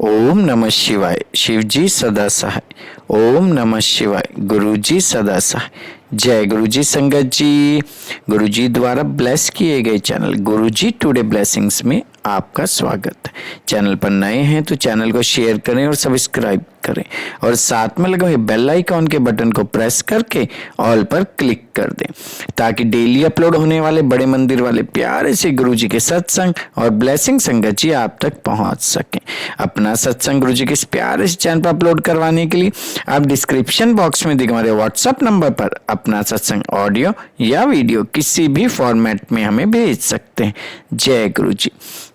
ओम नमः शिवाय। शिवजी सदा सहाय। ओम नमः शिवाय। गुरुजी सदा सहाय। जय गुरुजी संगत जी। गुरुजी द्वारा ब्लेस किए गए चैनल गुरुजी टुडे ब्लेसिंग्स में आपका स्वागत है। चैनल पर नए हैं तो चैनल को शेयर करें और सब्सक्राइब करें और साथ में लगे हुए बेल आइकॉन के बटन को प्रेस करके ऑल पर क्लिक कर दें ताकि डेली अपलोड होने वाले बड़े मंदिर वाले प्यारे से गुरुजी के सत्संग और ब्लेसिंग संगत जी आप तक पहुंच सकें। अपना सत्संग गुरुजी के इस प्यारे से चैनल पर अपलोड करवाने के लिए आप डिस्क्रिप्शन बॉक्स में दिए हमारे व्हाट्सएप नंबर पर अपना सत्संग ऑडियो या वीडियो किसी भी फॉर्मेट में हमें भेज सकते हैं। जय गुरुजी।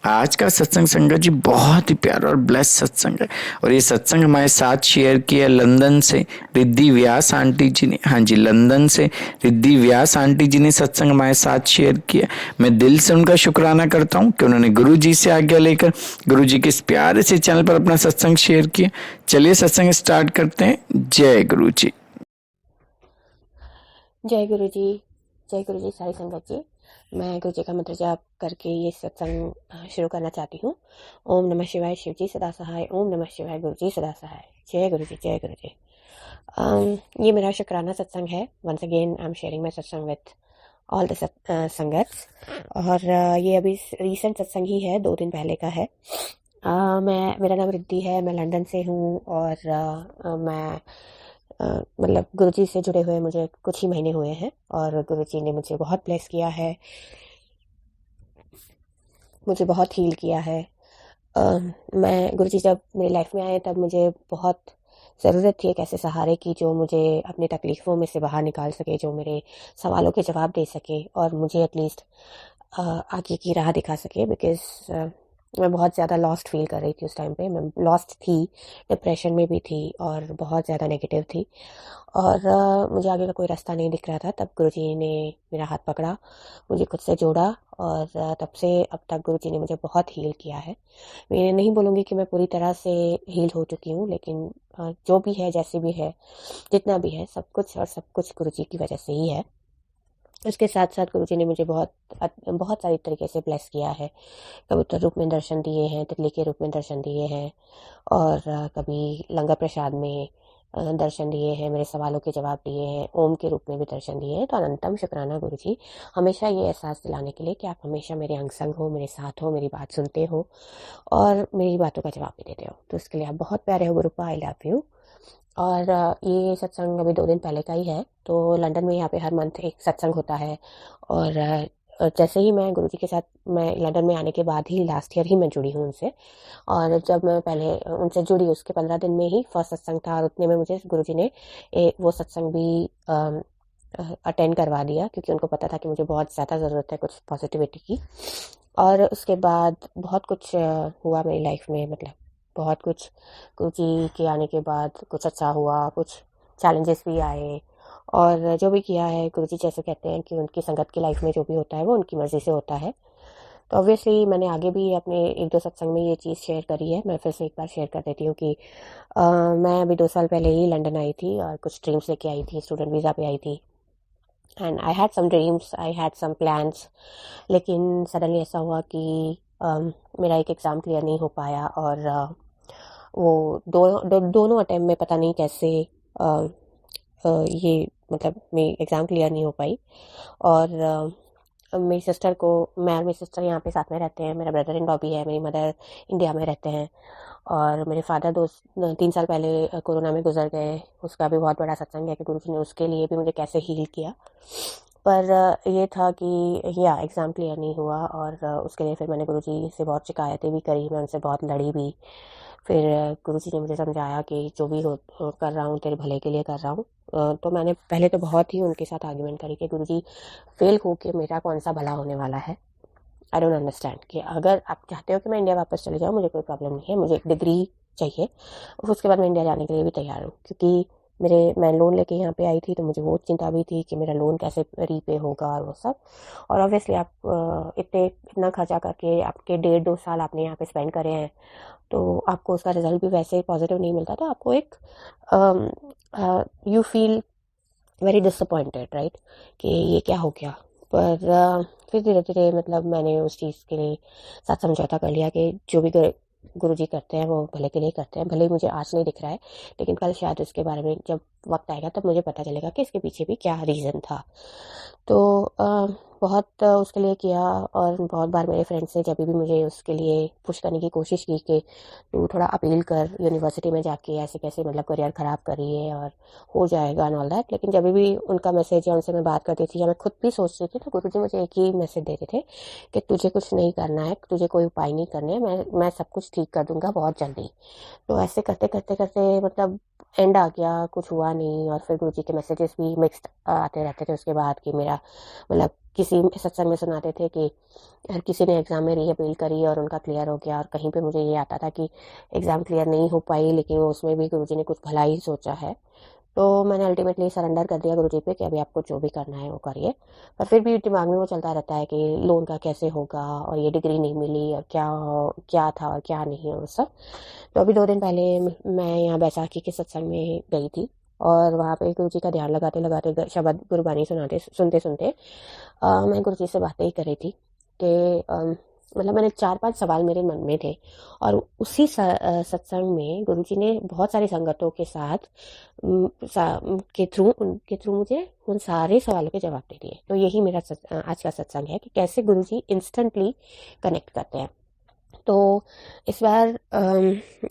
आज का सत्संग संगत जी बहुत ही प्यारा और ब्लेस सत्संग है और ये सत्संग हमारे साथ शेयर किया लंदन से रिद्धि व्यास आंटी जी ने। हाँ जी, लंदन से रिद्धि व्यास आंटी जी ने सत्संग हमारे साथ शेयर किया। मैं दिल से उनका शुक्राना करता हूँ कि उन्होंने गुरु जी से आज्ञा लेकर गुरु जी के इस प्यारे से चैनल पर अपना सत्संग शेयर किया। चलिए सत्संग स्टार्ट करते हैं। जय गुरु जी। जय गुरु जी सारी संगत जी। मैं गुरु जी का मंत्र जाप करके ये सत्संग शुरू करना चाहती हूँ। ओम नमः शिवाय। शिव जी सदा सहाय। ओम नमः शिवाय। गुरु जी सदा सहाय। जय गुरु जी, जय गुरु जी। ये मेरा शुक्राना सत्संग है। Once again I am sharing my satsang with all the संगत्स। और ये अभी रीसेंट सत्संग ही है, 2 दिन पहले का है। मेरा नाम रिद्धि है, मैं लंदन से हूँ और मैं मतलब गुरुजी से जुड़े हुए मुझे कुछ ही महीने हुए हैं और गुरुजी ने मुझे बहुत ब्लेस किया है, मुझे बहुत हील किया है। मैं गुरुजी जब मेरी लाइफ में आए तब मुझे बहुत ज़रूरत थी एक ऐसे सहारे की जो मुझे अपनी तकलीफ़ों में से बाहर निकाल सके, जो मेरे सवालों के जवाब दे सके और मुझे एटलीस्ट आगे की राह दिखा सके। बिकॉज़ मैं बहुत ज़्यादा लॉस्ट फील कर रही थी उस टाइम पे। मैं लॉस्ट थी, डिप्रेशन में भी थी और बहुत ज़्यादा नेगेटिव थी और मुझे आगे का कोई रास्ता नहीं दिख रहा था। तब गुरुजी ने मेरा हाथ पकड़ा, मुझे खुद से जोड़ा और तब से अब तक गुरुजी ने मुझे बहुत हील किया है। मैं नहीं बोलूँगी कि मैं पूरी तरह से हील हो चुकी हूँ, लेकिन जो भी है, जैसे भी है, जितना भी है, सब कुछ गुरुजी की वजह से ही है। उसके साथ-साथ गुरुजी ने मुझे बहुत सारी तरीके से ब्लेस किया है। कबूतर रूप में दर्शन दिए हैं, तितली के रूप में दर्शन दिए हैं और कभी लंगर प्रसाद में दर्शन दिए हैं, मेरे सवालों के जवाब दिए हैं, ओम के रूप में भी दर्शन दिए हैं। तो अनंतम शुक्राना गुरुजी, हमेशा ये एहसास दिलाने के लिए कि आप हमेशा मेरे अंग-संग हो, मेरे साथ हो, मेरी बात सुनते हो और मेरी बातों का जवाब भी देते हो। तो इसके लिए आप बहुत प्यारे हो गुरुपा, आई लव यू। और ये सत्संग अभी 2 दिन पहले का ही है। तो लंदन में यहाँ पे हर मंथ एक सत्संग होता है और जैसे ही मैं गुरुजी के साथ मैं लंदन में आने के बाद ही लास्ट ईयर ही मैं जुड़ी हूँ उनसे। और जब मैं पहले उनसे जुड़ी उसके 15 दिन में ही फर्स्ट सत्संग था और उतने में मुझे गुरुजी ने वो सत्संग भी अटेंड करवा दिया, क्योंकि उनको पता था कि मुझे बहुत ज़्यादा ज़रूरत है कुछ पॉजिटिविटी की। और उसके बाद बहुत कुछ हुआ मेरी लाइफ में, मतलब बहुत कुछ गुरुजी के आने के बाद कुछ अच्छा हुआ, कुछ चैलेंजेस भी आए और जो भी किया है गुरुजी जैसे कहते हैं कि उनकी संगत की लाइफ में जो भी होता है वो उनकी मर्ज़ी से होता है। तो ऑब्वियसली मैंने आगे भी अपने 1-2 सत्संग में ये चीज़ शेयर करी है। मैं फिर से एक बार शेयर कर देती हूँ कि मैं अभी 2 साल पहले ही लंदन आई थी और कुछ ड्रीम्स लेके आई थी, स्टूडेंट वीज़ा पे आई थी and I had some dreams, I had some plans. लेकिन सडनली ऐसा हुआ कि मेरा एक एग्ज़ाम क्लियर नहीं हो पाया और वो दोनों अटेम्प्ट में पता नहीं कैसे ये मतलब मेरी एग्ज़ाम क्लियर नहीं हो पाई। और मेरी सिस्टर को, मैं और मेरी सिस्टर यहाँ पे साथ में रहते हैं, मेरा ब्रदर इन लॉ भी है, मेरी मदर इंडिया में रहते हैं और मेरे फादर 3 साल पहले कोरोना में गुजर गए। उसका भी बहुत बड़ा सत्संग है कि गुरुजी ने उसके लिए भी मुझे कैसे हील किया। पर ये था कि या एग्ज़ाम क्लियर नहीं हुआ और उसके लिए फिर मैंने गुरुजी से बहुत शिकायतें भी करी, मैं उनसे बहुत लड़ी भी। फिर गुरुजी ने मुझे समझाया कि जो भी कर रहा हूँ तेरे भले के लिए कर रहा हूँ। तो मैंने पहले तो बहुत ही उनके साथ आर्ग्यूमेंट करी कि गुरुजी फेल हो के मेरा कौन सा भला होने वाला है। आई डोंट अंडरस्टैंड कि अगर आप चाहते हो कि मैं इंडिया वापस चले जाऊँ, मुझे कोई प्रॉब्लम नहीं है, मुझे एक डिग्री चाहिए, उसके बाद मैं इंडिया जाने के लिए भी तैयार हूँ। क्योंकि मैं लोन लेके यहाँ पे आई थी तो मुझे वो चिंता भी थी कि मेरा लोन कैसे रीपे होगा और वो सब। और ऑब्वियसली आप इतना खर्चा करके आपके 1.5-2 साल आपने यहाँ पे स्पेंड करे हैं तो आपको उसका रिजल्ट भी वैसे पॉजिटिव नहीं मिलता, तो आपको एक you feel very disappointed, right, कि ये क्या हो गया। पर फिर धीरे धीरे मतलब मैंने उस चीज़ के लिए साथ समझौता कर लिया कि जो भी गुरुजी करते हैं वो भले के लिए करते हैं, भले ही मुझे आज नहीं दिख रहा है, लेकिन कल शायद उसके बारे में जब वक्त आएगा तब मुझे पता चलेगा कि इसके पीछे भी क्या रीज़न था। तो बहुत उसके लिए किया, और बहुत बार मेरे फ्रेंड्स ने जब भी मुझे उसके लिए पुश करने की कोशिश की कि तू थोड़ा अपील कर यूनिवर्सिटी में जाके, ऐसे कैसे मतलब करियर ख़राब करिए और हो जाएगा एंड ऑल दैट, लेकिन जब भी उनका मैसेज या उनसे मैं बात करती थी या मैं खुद भी सोचती थी, तो गुरुजी मुझे एक ही मैसेज देते थे कि तुझे कुछ नहीं करना है, तुझे कोई उपाय नहीं करने हैं, मैं सब कुछ ठीक कर दूंगा बहुत जल्दी। तो ऐसे करते करते करते मतलब एंड आ गया, कुछ हुआ नहीं, और फिर गुरुजी के मैसेजेस भी मिक्स्ड आते रहते थे उसके बाद, कि मेरा मतलब किसी सत्संग में सुनाते थे कि हर किसी ने एग्ज़ाम में री अपील करी और उनका क्लियर हो गया, और कहीं पे मुझे ये आता था कि एग्ज़ाम क्लियर नहीं हो पाई, लेकिन वो उसमें भी गुरुजी ने कुछ भला ही सोचा है। तो मैंने अल्टीमेटली सरेंडर कर दिया गुरुजी पे कि अभी आपको जो भी करना है वो करिए। पर फिर भी दिमाग में वो चलता रहता है कि लोन का कैसे होगा, और ये डिग्री नहीं मिली, और क्या था और क्या नहीं, और सब। तो अभी 2 दिन पहले मैं यहाँ बैसाखी के सत्संग में गई थी, और वहाँ पे गुरुजी का ध्यान लगाते लगाते शब्द गुरबानी सुनाते सुनते सुनते मैं गुरुजी से बातें ही कर रही थी कि मतलब मैंने 4-5 सवाल मेरे मन में थे, और उसी सत्संग में गुरुजी ने बहुत सारी संगतों के साथ के थ्रू मुझे उन सारे सवालों के जवाब दे दिए। तो यही मेरा आज का सत्संग है कि कैसे गुरुजी इंस्टेंटली कनेक्ट करते हैं। तो इस बार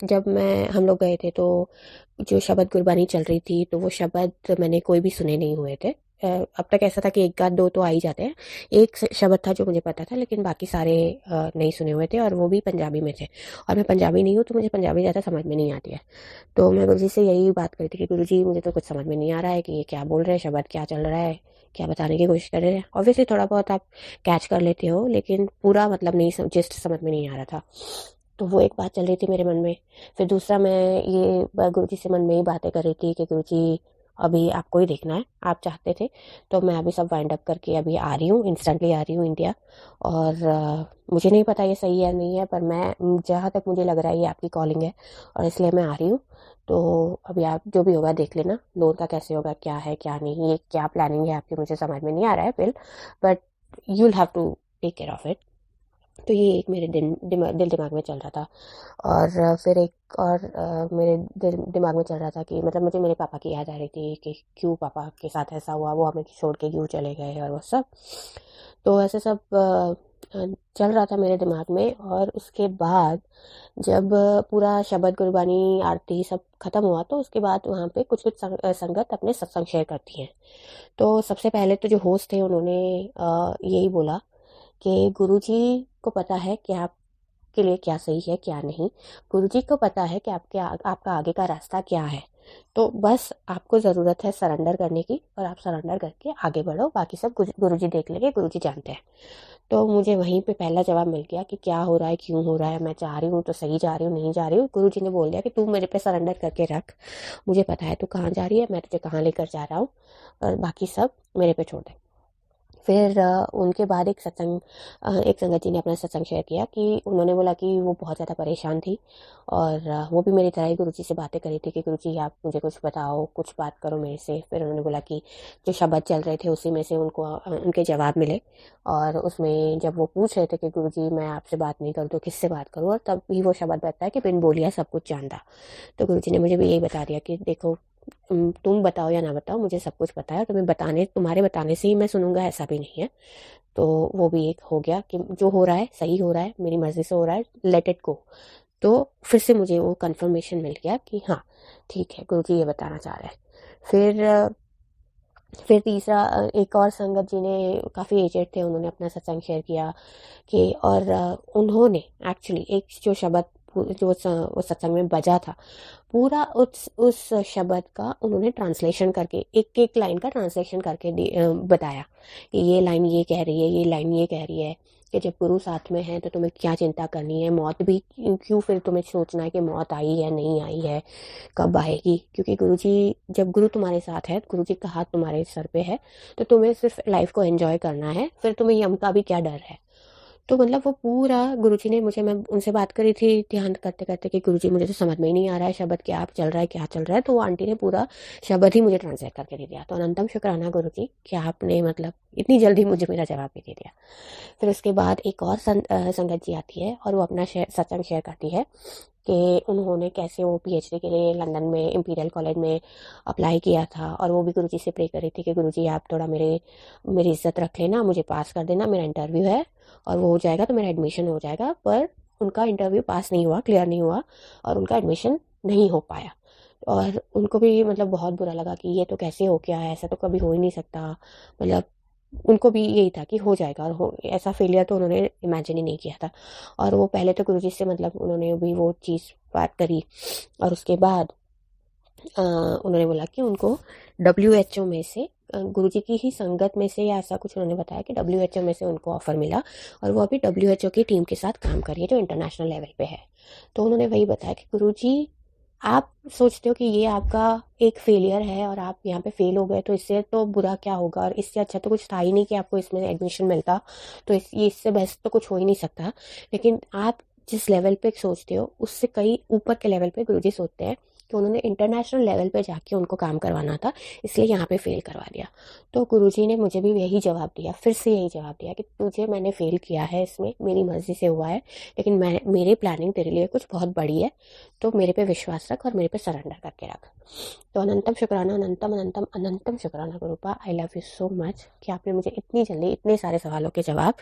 जब हम लोग गए थे, तो जो शब्द गुरबानी चल रही थी, तो वो शब्द मैंने कोई भी सुने नहीं हुए थे। अब तक ऐसा था कि एक आध दो तो आ ही जाते हैं। एक शब्द था जो मुझे पता था, लेकिन बाकी सारे नहीं सुने हुए थे, और वो भी पंजाबी में थे, और मैं पंजाबी नहीं हूँ, तो मुझे पंजाबी ज़्यादा समझ में नहीं आती है। तो मैं गुरुजी से यही बात करी थी कि गुरुजी मुझे तो कुछ समझ में नहीं आ रहा है कि ये क्या बोल रहे हैं, शब्द क्या चल रहा है, क्या बताने की कोशिश कर रहे हैं। ऑब्वियसली थोड़ा बहुत आप कैच कर लेते हो, लेकिन पूरा मतलब नहीं जिस्ट समझ में नहीं आ रहा था। तो वो एक बात चल रही थी मेरे मन में। फिर दूसरा, मैं ये गुरुजी से मन में ही बातें कर रही थी कि गुरुजी अभी आपको ही देखना है, आप चाहते थे, तो मैं अभी सब वाइंड अप करके अभी आ रही हूँ, इंस्टेंटली आ रही हूँ इंडिया। और मुझे नहीं पता ये सही है नहीं है, पर मैं जहाँ तक मुझे लग रहा है ये आपकी कॉलिंग है, और इसलिए मैं आ रही हूँ। तो अभी आप जो भी होगा देख लेना, लोन का कैसे होगा, क्या है क्या नहीं, ये क्या प्लानिंग है आपकी, मुझे समझ में नहीं आ रहा है फिर, but you will have to take care of it. तो ये एक मेरे दिल दिमाग में चल रहा था। और फिर एक और मेरे दिमाग में चल रहा था कि मतलब मुझे मेरे पापा की याद आ रही थी कि क्यों पापा के साथ ऐसा हुआ, वो हमें छोड़ के क्यों चले गए, और वो सब। तो ऐसे सब चल रहा था मेरे दिमाग में। और उसके बाद जब पूरा शबद गुरबानी आरती सब खत्म हुआ, तो उसके बाद वहाँ पे कुछ कुछ संगत अपने सत्संग शेयर करती हैं। तो सबसे पहले तो जो होस्ट थे उन्होंने यही बोला कि गुरुजी को पता है कि आपके लिए क्या सही है क्या नहीं। गुरुजी को पता है कि आपका आगे का रास्ता क्या है। तो बस आपको ज़रूरत है सरेंडर करने की, और आप सरेंडर करके आगे बढ़ो, बाकी सब गुरुजी देख लेंगे, गुरुजी जानते हैं। तो मुझे वहीं पे पहला जवाब मिल गया कि क्या हो रहा है, क्यों हो रहा है, मैं जा रही हूँ तो सही जा रही हूँ, नहीं जा रही हूँ। गुरुजी ने बोल दिया कि तू मेरे पे सरेंडर करके रख, मुझे पता है तू कहाँ जा रही है, मैं तुझे कहाँ लेकर जा रहा हूँ, और बाकी सब मेरे पे छोड़ दे। फिर उनके बाद एक संगत जी ने अपना सत्संग शेयर किया कि उन्होंने बोला कि वो बहुत ज़्यादा परेशान थी, और वो भी मेरी तरह ही गुरुजी से बातें करी थी कि गुरुजी आप मुझे कुछ बताओ, कुछ बात करो मेरे से। फिर उन्होंने बोला कि जो शब्द चल रहे थे उसी में से उनको उनके जवाब मिले, और उसमें जब वो पूछ रहे थे कि गुरुजी मैं आपसे बात नहीं करूँ तो किससे बात करूँ, और तब भी वो शब्द बताया कि बिन बोलिया सब कुछ जानता। तो गुरुजी ने मुझे भी यही बता दिया कि देखो, तुम बताओ या ना बताओ, मुझे सब कुछ पता है, और तुम्हारे बताने से ही मैं सुनूंगा ऐसा भी नहीं है। तो वो भी एक हो गया कि जो हो रहा है सही हो रहा है, मेरी मर्जी से हो रहा है, लेट इट गो। तो फिर से मुझे वो कंफर्मेशन मिल गया कि हाँ ठीक है, गुरुजी ये बताना चाह रहे हैं। फिर तीसरा, एक और संगत जी ने काफ़ी एजेड थे, उन्होंने अपना सत्संग शेयर किया कि और उन्होंने एक्चुअली एक जो शब्द वो सत्संग में बजा था, पूरा उस शब्द का उन्होंने ट्रांसलेशन करके एक एक लाइन का ट्रांसलेशन करके बताया कि ये लाइन ये कह रही है, ये लाइन ये कह रही है कि जब गुरु साथ में है तो तुम्हें क्या चिंता करनी है, मौत भी क्यों फिर तुम्हें सोचना है कि मौत आई है नहीं आई है, कब आएगी, क्योंकि गुरुजी, जब गुरु तुम्हारे साथ है, गुरुजी का हाथ तुम्हारे सर पे है, तो तुम्हें सिर्फ लाइफ को एंजॉय करना है, फिर तुम्हें यम का भी क्या डर है। तो मतलब वो पूरा गुरुजी ने मुझे, मैं उनसे बात करी थी ध्यान करते करते कि गुरुजी मुझे तो समझ में ही नहीं आ रहा है शब्द क्या चल रहा है क्या चल रहा है, तो वो आंटी ने पूरा शब्द ही मुझे ट्रांसलेट करके दे दिया। तो अनंतम शुक्राना गुरुजी कि आपने मतलब इतनी जल्दी मुझे मेरा जवाब भी दे दिया। फिर उसके बाद एक और संगत जी आती है और वो अपना सत्संग शेयर करती है कि उन्होंने कैसे वो पीएचडी के लिए लंदन में इंपीरियल कॉलेज में अप्लाई किया था, और वो भी गुरुजी से प्रे कर रही थी कि गुरुजी आप थोड़ा मेरी इज्जत रख लेना, मुझे पास कर देना, मेरा इंटरव्यू है और वो हो जाएगा तो मेरा एडमिशन हो जाएगा। पर उनका इंटरव्यू पास नहीं हुआ, क्लियर नहीं हुआ और उनका एडमिशन नहीं हो पाया। और उनको भी मतलब बहुत बुरा लगा कि ये तो कैसे हो गया है, ऐसा तो कभी हो ही नहीं सकता। मतलब उनको भी यही था कि हो जाएगा, और ऐसा फेलियर तो उन्होंने इमेजिन ही नहीं किया था। और वो पहले तो गुरुजी से मतलब उन्होंने भी वो चीज़ बात करी, और उसके बाद उन्होंने बोला कि उनको WHO में से गुरुजी की ही संगत में से या ऐसा कुछ उन्होंने बताया कि WHO में से उनको ऑफर मिला, और वो अभी WHO की टीम के साथ काम कर रही है जो इंटरनेशनल लेवल पे है। तो उन्होंने वही बताया कि गुरुजी आप सोचते हो कि ये आपका एक फेलियर है और आप यहाँ पे फेल हो गए, तो इससे तो बुरा क्या होगा, और इससे अच्छा तो कुछ था ही नहीं कि आपको इसमें एडमिशन मिलता, तो ये इससे बेस्ट तो कुछ हो ही नहीं सकता। लेकिन आप जिस लेवल पे सोचते हो उससे कई ऊपर के लेवल पे गुरुजी सोचते हैं कि उन्होंने इंटरनेशनल लेवल पे जाके उनको काम करवाना था, इसलिए यहाँ पे फेल करवा दिया। तो गुरुजी ने मुझे भी यही जवाब दिया, फिर से यही जवाब दिया कि तुझे मैंने फेल किया है, इसमें मेरी मर्जी से हुआ है, लेकिन मेरी प्लानिंग तेरे लिए कुछ बहुत बड़ी है, तो मेरे पे विश्वास रख और मेरे पे सरेंडर करके रख। तो अनंतम शुक्राना, अनंतम अनंतम अनंतम शुक्राना गुरुपा, I love you so much कि आपने मुझे इतनी जल्दी इतने सारे सवालों के जवाब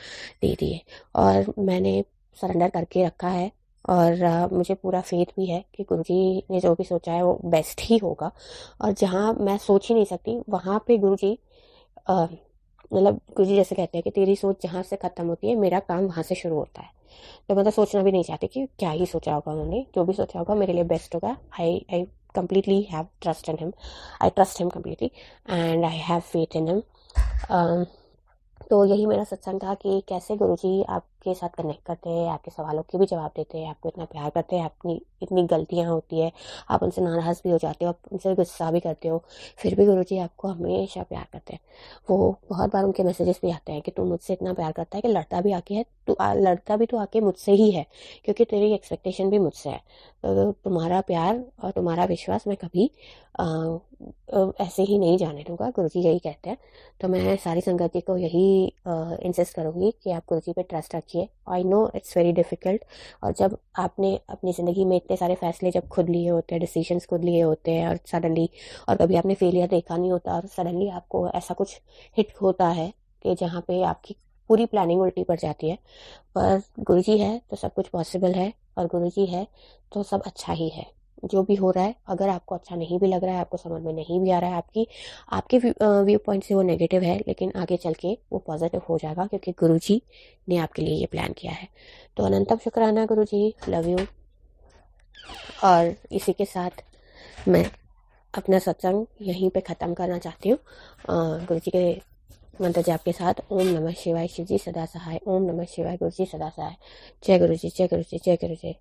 दे दिए, और मैंने सरेंडर करके रखा है। और मुझे पूरा फेथ भी है कि गुरुजी ने जो भी सोचा है वो बेस्ट ही होगा, और जहाँ मैं सोच ही नहीं सकती वहाँ पे गुरुजी मतलब गुरुजी जैसे कहते हैं कि तेरी सोच जहाँ से ख़त्म होती है मेरा काम वहाँ से शुरू होता है। तो मैं तो सोचना भी नहीं चाहती कि क्या ही सोचा होगा उन्होंने, जो भी सोचा होगा मेरे लिए बेस्ट होगा। आई completely have trust in him. I trust him completely and I have faith in him. तो यही मेरा सत्संग था कि कैसे गुरुजी आपके साथ कनेक्ट करते हैं, आपके सवालों के भी जवाब देते हैं, आपको इतना प्यार करते हैं, आपकी इतनी गलतियाँ होती है, आप उनसे नाराज़ भी हो जाते हो, आप उनसे गुस्सा भी करते हो, फिर भी गुरुजी आपको हमेशा प्यार करते हैं। वो बहुत बार उनके मैसेजेस भी आते हैं कि तू मुझसे इतना प्यार करता है कि लड़ता भी आके है, लड़ता भी तो आके मुझसे ही है, क्योंकि तेरी एक्सपेक्टेशन भी मुझसे है। तो तुम्हारा प्यार और तुम्हारा विश्वास मैं कभी ऐसे ही नहीं जाने दूंगा, गुरुजी यही कहते हैं। तो मैं सारी संगत जी को यही इंसिस्ट करूँगी कि आप गुरुजी पे ट्रस्ट रखिए। I know it's very difficult, और जब आपने अपनी ज़िंदगी में इतने सारे फैसले जब खुद लिए होते हैं, डिसीजंस खुद लिए होते हैं, और सडनली और कभी आपने फेलियर देखा नहीं होता और सडनली आपको ऐसा कुछ हिट होता है कि जहाँ पे आपकी पूरी प्लानिंग उल्टी पड़ जाती है, पर गुरुजी है तो सब कुछ पॉसिबल है, और गुरुजी है तो सब अच्छा ही है। जो भी हो रहा है, अगर आपको अच्छा नहीं भी लग रहा है, आपको समझ में नहीं भी आ रहा है, आपके व्यू पॉइंट से वो नेगेटिव है, लेकिन आगे चल के वो पॉजिटिव हो जाएगा, क्योंकि गुरुजी ने आपके लिए ये प्लान किया है। तो अनंतम शुक्राना गुरुजी, लव यू। और इसी के साथ मैं अपना सत्संग यहीं पे ख़त्म करना चाहती हूँ गुरुजी के मंत्र जाप के साथ। ओम नमः शिवाय, शिव जी सदा सहाय। ओम नमः शिवाय, गुरु जी सदा सहाय। जय गुरु जी, जय गुरु जी, जय गुरु जी।